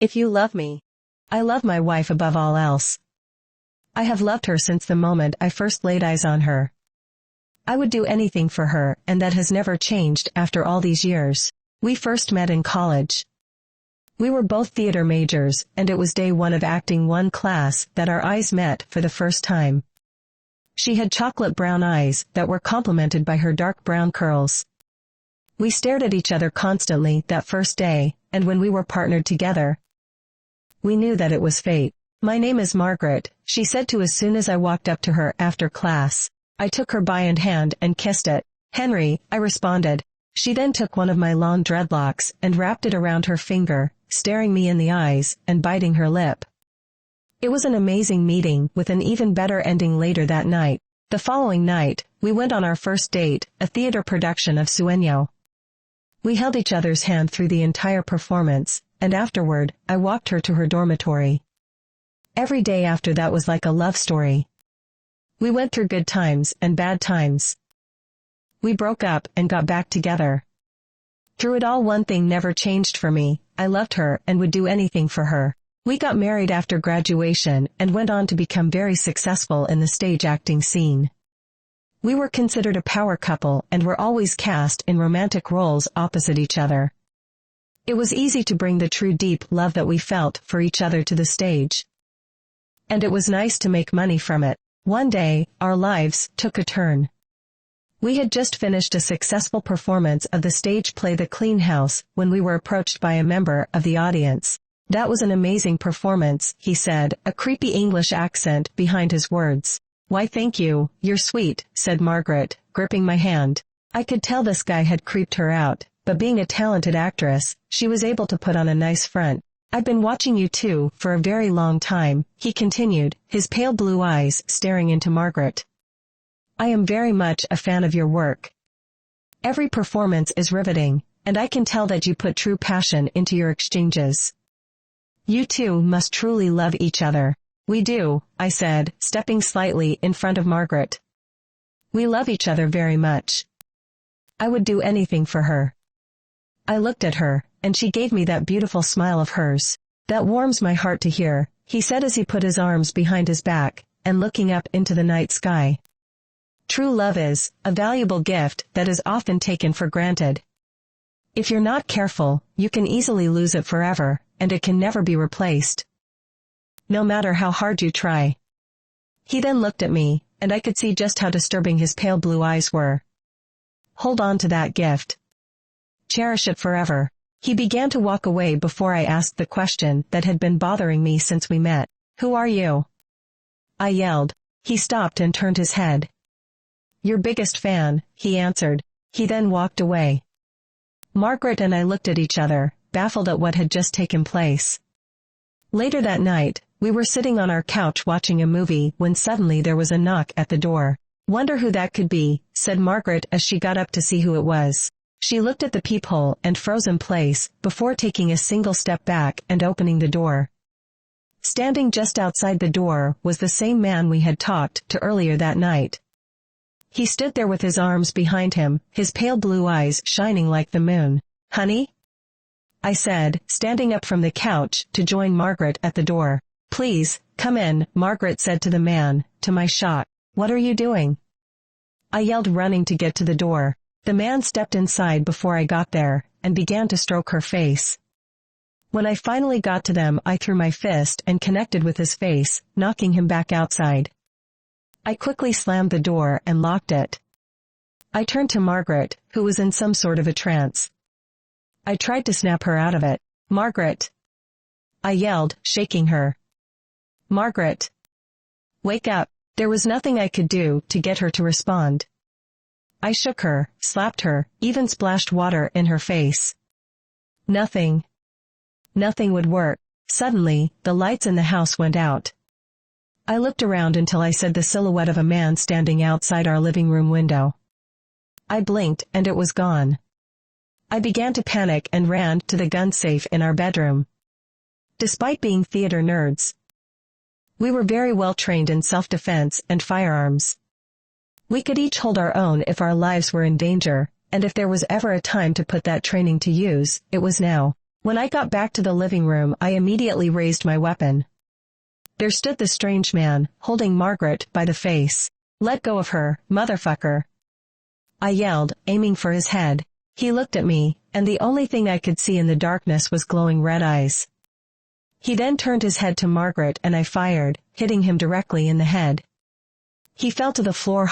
If you love me, I love my wife above all else. I have loved her since the moment I first laid eyes on her. I would do anything for her, and that has never changed after all these years. We first met in college. We were both theater majors, and it was day one of acting one class that our eyes met for the first time. She had chocolate brown eyes that were complemented by her dark brown curls. We stared at each other constantly that first day, and when we were partnered together, we knew that it was fate. "My name is Margaret," she said to as soon as I walked up to her after class. I took her by hand and kissed it. "Henry," I responded. She then took one of my long dreadlocks and wrapped it around her finger, staring me in the eyes and biting her lip. It was an amazing meeting, with an even better ending later that night. The following night, we went on our first date, a theater production of Sueño. We held each other's hand through the entire performance, and afterward, I walked her to her dormitory. Every day after that was like a love story. We went through good times and bad times. We broke up and got back together. Through it all, one thing never changed for me: I loved her and would do anything for her. We got married after graduation and went on to become very successful in the stage acting scene. We were considered a power couple and were always cast in romantic roles opposite each other. It was easy to bring the true deep love that we felt for each other to the stage. And it was nice to make money from it. One day, our lives took a turn. We had just finished a successful performance of the stage play The Clean House when we were approached by a member of the audience. "That was an amazing performance," he said, a creepy English accent behind his words. "Why, thank you, you're sweet," said Margaret, gripping my hand. I could tell this guy had creeped her out, but being a talented actress, she was able to put on a nice front. "I've been watching you two for a very long time," he continued, his pale blue eyes staring into Margaret. "I am very much a fan of your work. Every performance is riveting, and I can tell that you put true passion into your exchanges. You two must truly love each other." "We do," I said, stepping slightly in front of Margaret. "We love each other very much. I would do anything for her." I looked at her, and she gave me that beautiful smile of hers. "That warms my heart to hear," he said as he put his arms behind his back, and looking up into the night sky. "True love is a valuable gift that is often taken for granted. If you're not careful, you can easily lose it forever, and it can never be replaced, no matter how hard you try." He then looked at me, and I could see just how disturbing his pale blue eyes were. "Hold on to that gift. Cherish it forever." He began to walk away before I asked the question that had been bothering me since we met. "Who are you?" I yelled. He stopped and turned his head. "Your biggest fan," he answered. He then walked away. Margaret and I looked at each other, baffled at what had just taken place. Later that night, we were sitting on our couch watching a movie when suddenly there was a knock at the door. "Wonder who that could be," said Margaret as she got up to see who it was. She looked at the peephole and froze in place before taking a single step back and opening the door. Standing just outside the door was the same man we had talked to earlier that night. He stood there with his arms behind him, his pale blue eyes shining like the moon. "Honey?" I said, standing up from the couch to join Margaret at the door. "Please, come in," Margaret said to the man, to my shock. "What are you doing?" I yelled, running to get to the door. The man stepped inside before I got there, and began to stroke her face. When I finally got to them, I threw my fist and connected with his face, knocking him back outside. I quickly slammed the door and locked it. I turned to Margaret, who was in some sort of a trance. I tried to snap her out of it. "Margaret!" I yelled, shaking her. "Margaret! Wake up!" There was nothing I could do to get her to respond. I shook her, slapped her, even splashed water in her face. Nothing. Nothing would work. Suddenly, the lights in the house went out. I looked around until I saw the silhouette of a man standing outside our living room window. I blinked and it was gone. I began to panic and ran to the gun safe in our bedroom. Despite being theater nerds, we were very well trained in self-defense and firearms. We could each hold our own if our lives were in danger, and if there was ever a time to put that training to use, it was now. When I got back to the living room, I immediately raised my weapon. There stood the strange man, holding Margaret by the face. "Let go of her, motherfucker!" I yelled, aiming for his head. He looked at me, and the only thing I could see in the darkness was glowing red eyes. He then turned his head to Margaret and I fired, hitting him directly in the head. He fell to the floor